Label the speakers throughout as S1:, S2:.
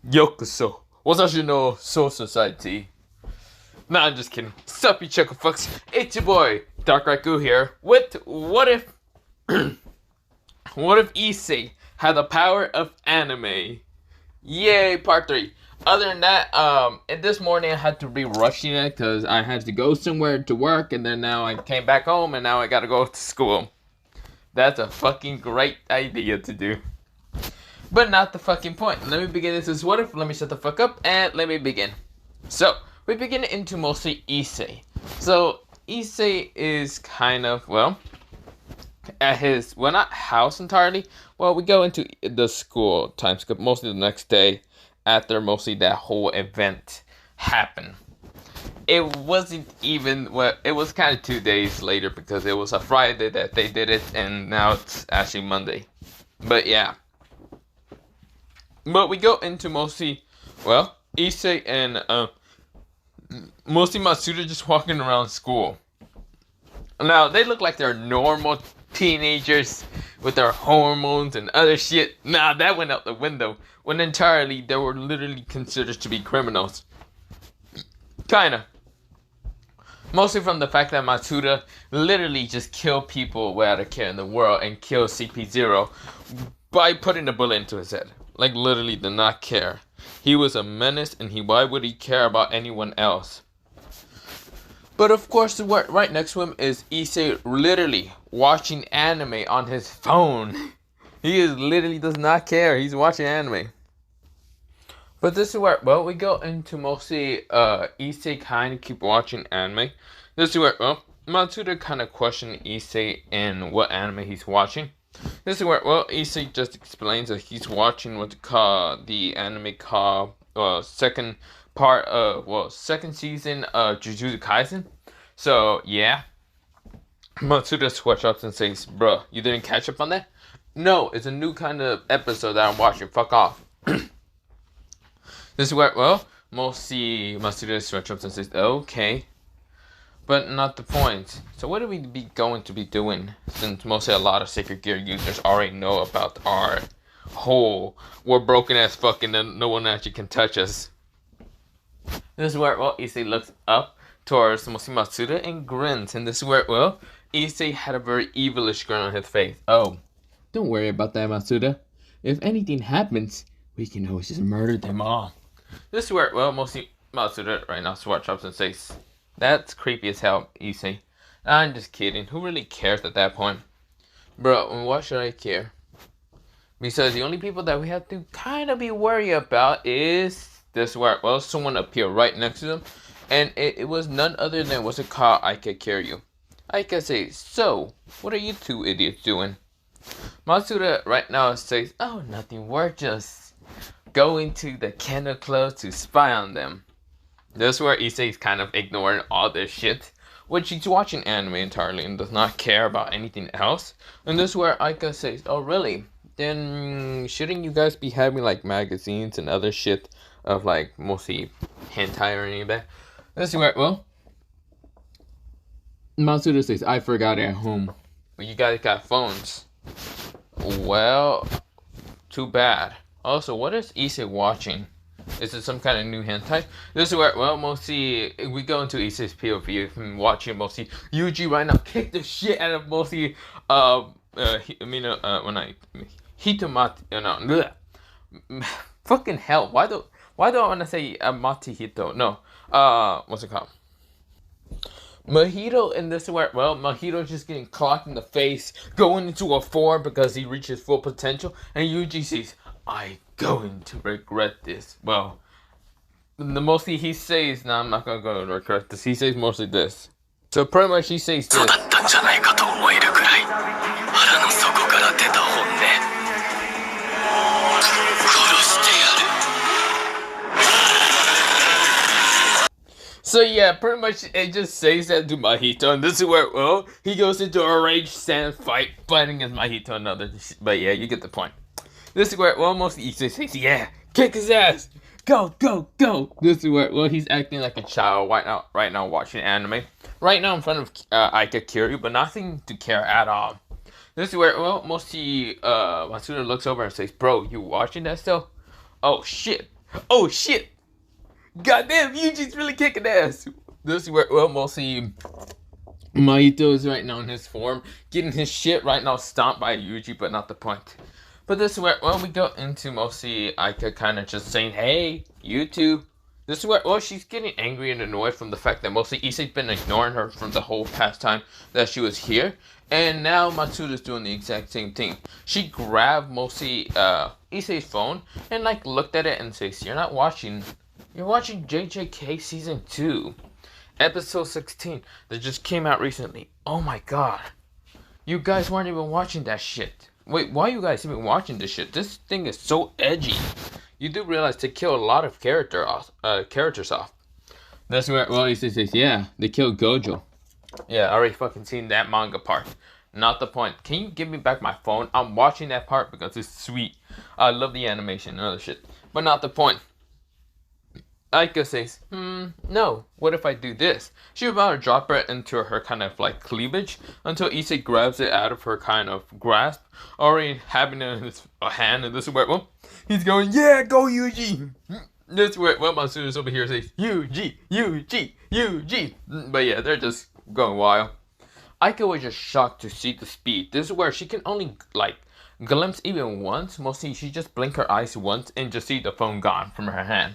S1: Yokoso, Wasashi no Soul Society. Nah, I'm just kidding. Sup, you chuckle fucks? It's your boy, Dark Raikou here, with What If... what if Issei had the power of anime? Yay, part 3. Other than that, and this morning I had to be rushing it because I had to go somewhere to work, and then now I came back home, and now I gotta go to school. That's a fucking great idea to do. But not the fucking point. Let me begin. This is What If. Let me shut the fuck up, and let me begin. So, we begin into mostly Issei. So, Issei is kind of, well, at his, well, not house entirely. Well, we go into the school time skip mostly the next day after mostly that whole event happened. It wasn't even, well, it was kind of 2 days later because it was a Friday that they did it, and now it's actually Monday. But yeah. But we go into mostly, well, Issei and mostly Matsuda just walking around school. Now, they look like they're normal teenagers with their hormones and other shit. Nah, that went out the window. When entirely, they were literally considered to be criminals. Kinda. Mostly from the fact that Matsuda literally just killed people without a care in the world and killed CP0 by putting a bullet into his head. Like, literally did not care. He was a menace, and why would he care about anyone else? But of course, right next to him is Issei literally watching anime on his phone. He literally does not care. He's watching anime. But this is where, well, we go into mostly Issei kind of keep watching anime. This is where, well, Matsuda kind of questioned Issei and what anime he's watching. This is where, well, Issei just explains that he's watching what's called the anime called second season of Jujutsu Kaisen. So, yeah. Matsuda switch up and says, bruh, you didn't catch up on that? No, it's a new kind of episode that I'm watching. Fuck off. This is where, well, mostly Matsuda switch up and says, okay. But not the point. So what are we going to be doing? Since mostly a lot of Sacred Gear users already know about our whole, we're broken as fuck and no one actually can touch us. This is where, well, Issei looks up towards mostly Matsuda and grins. And this is where, well, Issei had a very evilish grin on his face. Oh, don't worry about that, Matsuda. If anything happens, we can always just murder them all. This is where, well, mostly Matsuda right now swatch up and says, that's creepy as hell, Issei. I'm just kidding. Who really cares at that point? Bro, why should I care? Because the only people that we have to kind of be worried about is this where, well, someone appeared right next to them. And it was none other than, what's it called? Aika Kiryu. Aika says, so, what are you two idiots doing? Matsuda right now says, oh, nothing. We're just going to the Kendo Club to spy on them. This is where Issei is kind of ignoring all this shit, which he's watching anime entirely and does not care about anything else. And this is where Aika says, oh really? Then shouldn't you guys be having like magazines and other shit of like mostly hentai or any of that? This is where, well, Matsuda says, I forgot it at home. But you guys got phones. Well, too bad. Also, what is Issei watching? Is it some kind of new hentai? This is where, well, mostly, we go into Issei's POV and watching mostly Yuji right now kick the shit out of mostly, Hitomati, fucking hell, why do I want to say Matihito? No, what's it called? Mahito, and this is where, well, Mahito's just getting clocked in the face, going into a 4 because he reaches full potential, and Yuji says, I'm going to regret this. Well, mostly he says, no, I'm not going to regret this. He says mostly this. So pretty much he says this. So yeah, pretty much it just says that to Mahito, and this is where, well, he goes into a rage stand fight, fighting against Mahito and others. But yeah, you get the point. This is where, well, mostly Issei says, yeah, kick his ass, go, go, go. This is where, well, he's acting like a child right now watching anime. Right now in front of Aika Kiryu, but nothing to care at all. This is where, well, mostly Matsuda looks over and says, bro, you watching that still? Oh shit. Oh shit! Goddamn, Yuji's really kicking ass. This is where, well, mostly Mahito is right now in his form, getting his shit right now stomped by Yuji, but not the point. But this is where, well, we go into mostly Aika kind of just saying, hey, you two. This is where, well, she's getting angry and annoyed from the fact that mostly Issei's been ignoring her from the whole past time that she was here. And now Matsuda's doing the exact same thing. She grabbed mostly Issei's phone and like looked at it and says, you're watching JJK Season 2. Episode 16 that just came out recently. Oh my god. You guys weren't even watching that shit. Wait, why are you guys even watching this shit? This thing is so edgy. You do realize they kill a lot of characters off. That's where, well, he says, yeah, they killed Gojo. Yeah, I already fucking seen that manga part. Not the point. Can you give me back my phone? I'm watching that part because it's sweet. I love the animation and other shit. But not the point. Aika says, no, what if I do this? She was about to drop it into her kind of like cleavage until Issei grabs it out of her kind of grasp, already having it in his hand, and this is where, well, he's going, yeah, go Yuji! This is where, well, Matsuda's over here says, Yuji, Yuji, Yuji! But yeah, they're just going wild. Aika was just shocked to see the speed. This is where she can only, like, glimpse even once. Mostly, she just blink her eyes once and just see the phone gone from her hand.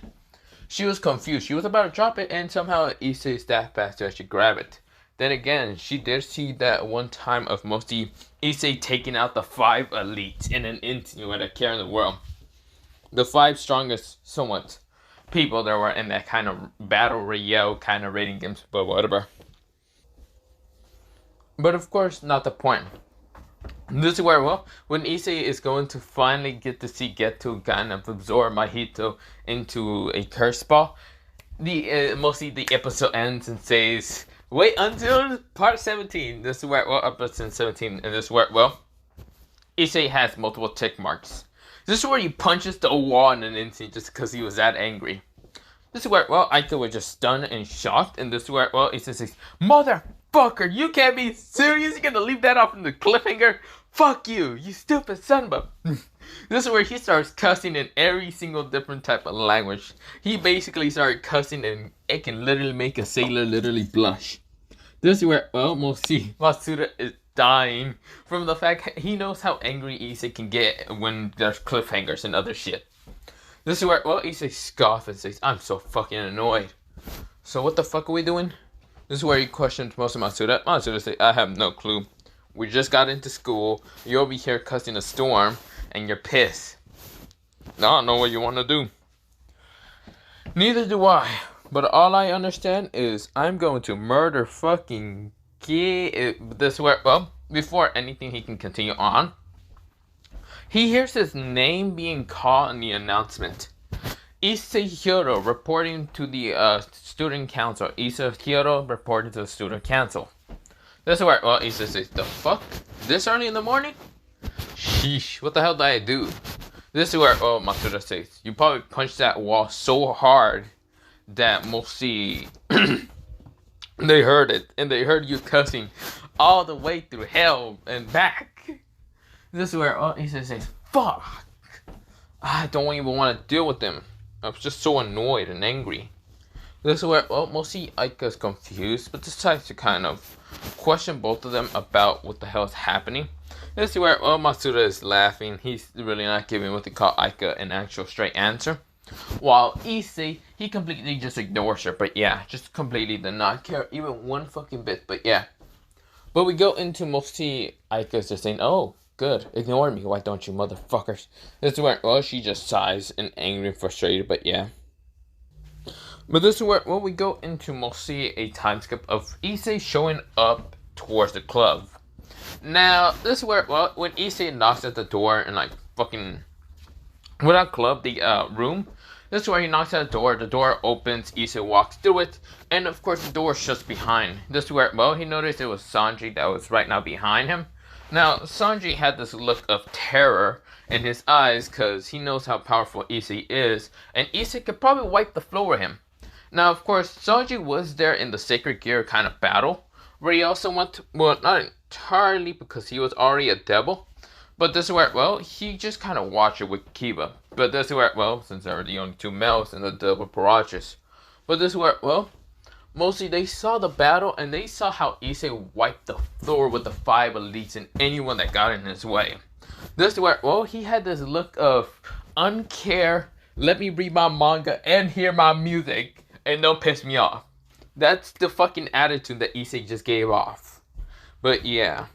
S1: She was confused. She was about to drop it, and somehow Issei stabbed past her as she grabbed it. Then again, she did see that one time of mostly Issei taking out the 5 elites in an instant with a care in the world. The 5 strongest, somewhat, people that were in that kind of battle royale kind of rating games, but whatever. But of course, not the point. This is where, well, when Issei is going to finally get to see Geto kind of absorb Mahito into a curse ball, mostly the episode ends and says, wait until part 17. This is where, well, episode 17, and this is where, well, Issei has multiple tick marks. This is where he punches the wall in an instant just because he was that angry. This is where, well, Aika was just stunned and shocked, and this is where, well, Issei says, motherfucker, you can't be serious? You're gonna leave that off in the cliffhanger? Fuck you, you stupid son of a... This is where he starts cussing in every single different type of language. He basically started cussing and it can literally make a sailor literally blush. This is where, well, mostly Matsuda is dying from the fact he knows how angry Issei can get when there's cliffhangers and other shit. This is where, well, Issei scoffs and says, I'm so fucking annoyed. So what the fuck are we doing? This is where he questions most of Matsuda. Matsuda says, I have no clue. We just got into school. You're over here cussing a storm, and you're pissed. I don't know what you want to do. Neither do I. But all I understand is I'm going to murder fucking this where, well, before anything he can continue on, he hears his name being called in the announcement. Issei Hiro reporting to the student council. Issei Hiro reporting to the student council. This is where, well, Issei says, the fuck? This early in the morning? Sheesh, what the hell did I do? This is where, oh, Matsuda says, you probably punched that wall so hard that mostly they heard it, and they heard you cussing all the way through hell and back. This is where, oh, Issei says, fuck, I don't even want to deal with them. I was just so annoyed and angry. This is where, well, mostly Aika's confused, but decides to kind of question both of them about what the hell is happening. This is where, well, Matsuda is laughing. He's really not giving what they call Aika an actual straight answer. While Issei, he completely just ignores her. But yeah, just completely did not care even one fucking bit. But yeah. But we go into mostly Aika's just saying, oh, good, ignore me. Why don't you motherfuckers? This is where, well, she just sighs and angry and frustrated. But yeah. But this is where, well, we go into mostly a time skip of Issei showing up towards the club. Now, this is where, well, when Issei knocks at the door and like fucking, without club, the room, this is where he knocks at the door opens, Issei walks through it, and of course the door shuts behind. This is where, well, he noticed it was Sanji that was right now behind him. Now, Sanji had this look of terror in his eyes because he knows how powerful Issei is, and Issei could probably wipe the floor with him. Now, of course, Sanji was there in the Sacred Gear kind of battle, where he also went to, well, not entirely because he was already a devil, But this is where, well, he just kind of watched it with Kiba. But this is where, well, since there were the only two males in the double barrages. But this is where, well, mostly they saw the battle and they saw how Issei wiped the floor with the 5 elites and anyone that got in his way. This is where, well, he had this look of uncare, let me read my manga and hear my music and don't piss me off. That's the fucking attitude that Issei just gave off. But yeah.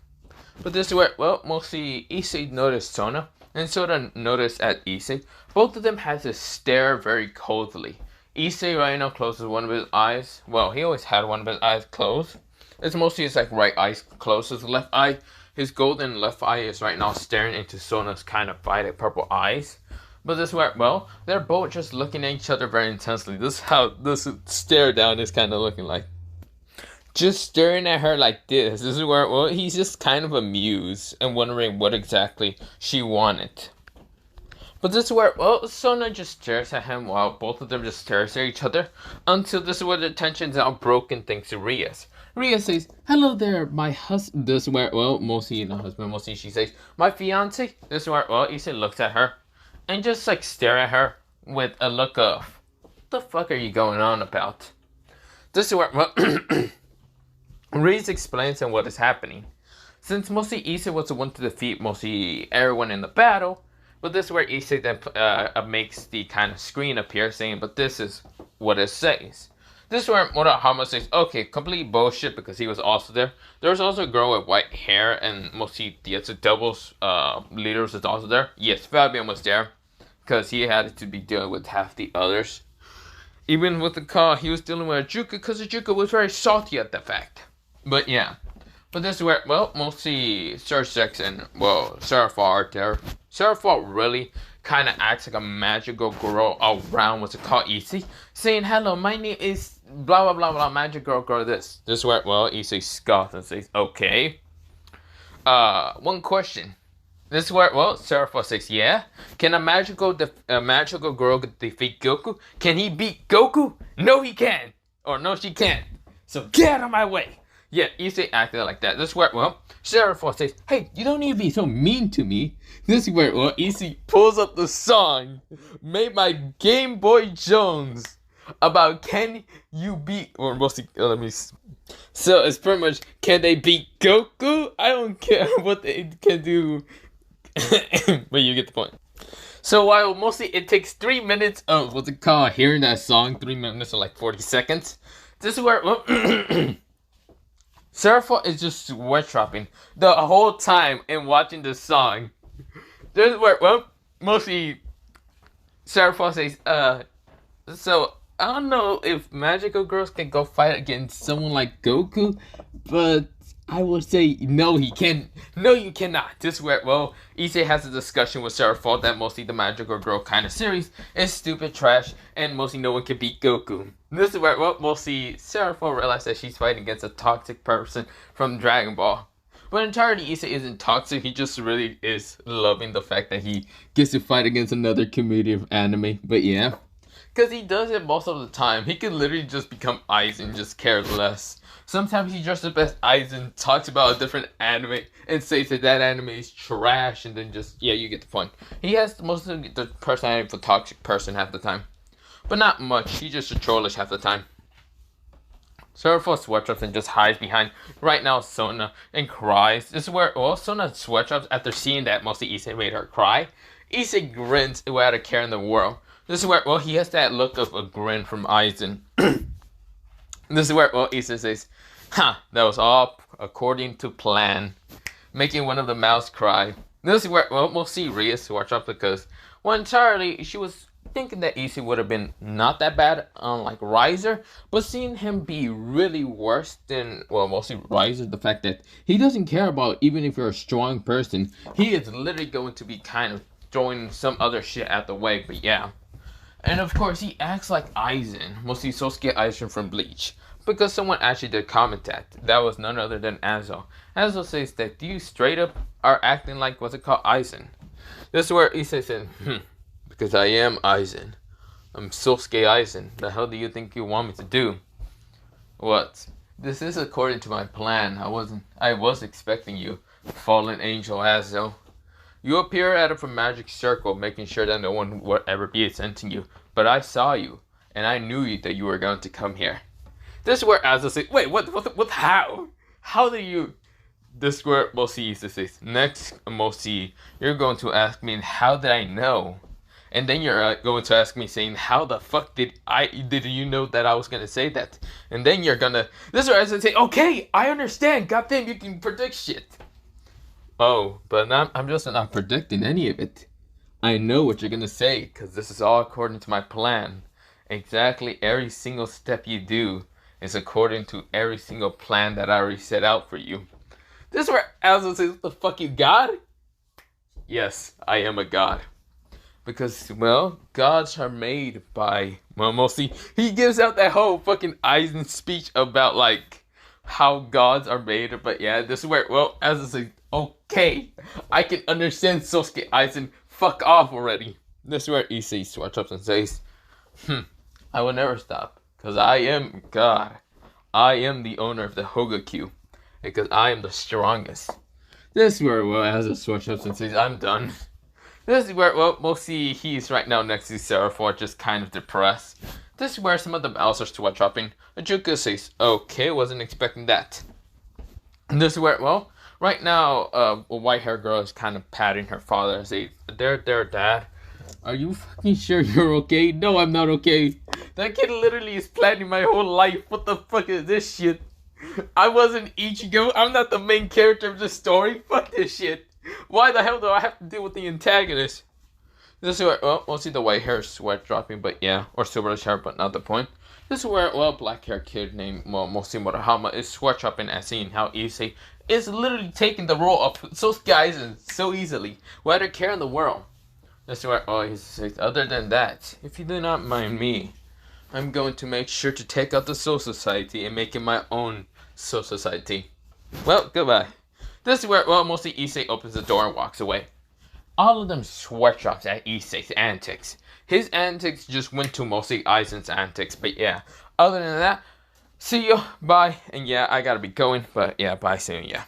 S1: But this is where, well, mostly Issei noticed Sona, and Sona noticed at Issei. Both of them had to stare very coldly. Issei right now closes one of his eyes. Well, he always had one of his eyes closed. It's mostly his like right eye closed. His left eye, his golden left eye is right now staring into Sona's kind of violet purple eyes. But this is where, well, they're both just looking at each other very intensely. This is how this stare down is kind of looking like. Just staring at her like this. This is where, well, he's just kind of amused and wondering what exactly she wanted. But this is where, well, Sona just stares at him while both of them just stares at each other until this is where the tension's out broken thanks to Rias. Rias says, hello there, my husband. This is where, well, mostly not husband, mostly she says, my fiance. This is where, well, Issei looks at her and just like stare at her with a look of, what the fuck are you going on about? This is where, well, Reese explains him what is happening. Since mostly Issei was the one to defeat mostly everyone in the battle, but this is where Issei then makes the kind of screen appear saying, but this is what it says. This is where Murahama says, okay, complete bullshit because he was also there. There was also a girl with white hair and mostly the other doubles leaders was also there. Yes, Fabian was there because he had to be dealing with half the others. Even with the call, he was dealing with Ajuka because Ajuka was very salty at the fact. But yeah, but this is where, well, mostly Sursex and, well, Seraphal are there. Seraphal really kind of acts like a magical girl around what's it called, Issei, saying, hello, my name is blah, blah, blah, blah, magic girl this. This is where, well, Issei scoffs and says, okay. One question. This is where, well, Seraphal says, yeah? Can a magical girl defeat Goku? Can he beat Goku? No, he can't. Or no, she can't. So get out of my way. Yeah, Issei acted like that. This is where, well, Seraphal says, hey, you don't need to be so mean to me. This is where, well, Issei pulls up the song made by Game Boy Jones about can you beat, or mostly, let me, so it's pretty much, can they beat Goku? I don't care what they can do. But you get the point. So while mostly it takes 3 minutes of, what's it called, hearing that song, 3 minutes or like 40 seconds, this is where, well, Seraphal is just sweat dropping the whole time in watching this song. This is where, well, mostly Seraphal says, so I don't know if magical girls can go fight against someone like Goku, but I would say no, he can. No, you cannot. This is where, well, Issei has a discussion with Seraphal that mostly the magical girl kind of series is stupid trash and mostly no one can beat Goku. This is where, well, mostly Seraphal realizes that she's fighting against a toxic person from Dragon Ball. But in entirety, Issei isn't toxic. He just really is loving the fact that he gets to fight against another community of anime. But yeah, because he does it most of the time. He could literally just become Aizen and just care less. Sometimes he dresses up as Aizen, talks about a different anime, and says that that anime is trash, and then just, yeah, you get the point. He has most of the personality of a toxic person half the time. But not much. He's just a trollish half the time. Seraphal sweatshirts and just hides behind, right now, Sona, and cries. This is where, well, Sona sweatshirts after seeing that mostly Issei made her cry. Issei grins without a care in the world. This is where, well, he has that look of a grin from Aizen. This is where, well, Issei says, that was all according to plan. Making one of the mouths cry. This is where, well, we'll see Rias watch out because, well, entirely, she was thinking that Issei would have been not that bad on, like, Riser, but seeing him be really worse than, well, mostly Riser, the fact that he doesn't care about even if you're a strong person, he is literally going to be kind of throwing some other shit out the way, but yeah. And of course, he acts like Aizen, mostly Sosuke Aizen from Bleach. Because someone actually did comment that. That was none other than Azo. Azo says that you straight up are acting like, what's it called, Aizen. This is where Issei said, because I am Aizen. I'm Sosuke Aizen. The hell do you think you want me to do? What? This is according to my plan. I was expecting you, fallen angel Azo. You appear out of a magic circle, making sure that no one will ever be attempting you. But I saw you, and I knew that you were going to come here. This is where Aizen says, wait, what, how? How do you... This is where Mosi says, next, Mosi, you're going to ask me, how did I know? And then you're going to ask me saying, how the fuck did you know that I was going to say that? And then you're going to... This is where Aizen say, okay, I understand. Goddamn, you can predict shit. Oh, but I'm just not predicting any of it. I know what you're gonna say, because this is all according to my plan. Exactly every single step you do is according to every single plan that I already set out for you. This is where Aizen says, what the fuck, you god? Yes, I am a god. Because, well, gods are made by... Well, mostly, he gives out that whole fucking Aizen speech about, like, how gods are made. But yeah, this is where, well, Aizen says, okay, I can understand Sosuke Aizen. Fuck off already. This is where Issei switches up and says, I will never stop, because I am God. I am the owner of the Hogakyu, because I am the strongest. This is where, well, Aizen switches up and says, I'm done. This is where, well, we'll see he's right now next to Seraphor, just kind of depressed. This is where some of the bells are switch dropping. Ajuka says, okay, wasn't expecting that. And this is where, well, right now, a white-haired girl is kind of patting her father and saying, there, Dad. Are you fucking sure you're okay? No, I'm not okay. That kid literally is planning my whole life. What the fuck is this shit? I wasn't Ichigo. I'm not the main character of the story. Fuck this shit. Why the hell do I have to deal with the antagonist? This is where, well, we'll see the white hair sweat dropping, but yeah. Or silverish hair, but not the point. This is where, well, a black-haired kid named, well, Mosi Murahama is sweat dropping and seeing how Issei is literally taking the role of Sosuke Aizen so easily, without a care in the world. That's where, oh, he says, other than that, if you do not mind me, I'm going to make sure to take out the Soul Society and make it my own Soul Society. Well, goodbye. This is where, well, mostly Issei opens the door and walks away. All of them sweat drops at Issei's antics. His antics just went to mostly Aizen's antics, but yeah. Other than that, see you, bye, and yeah, I gotta be going, but yeah, bye soon, yeah.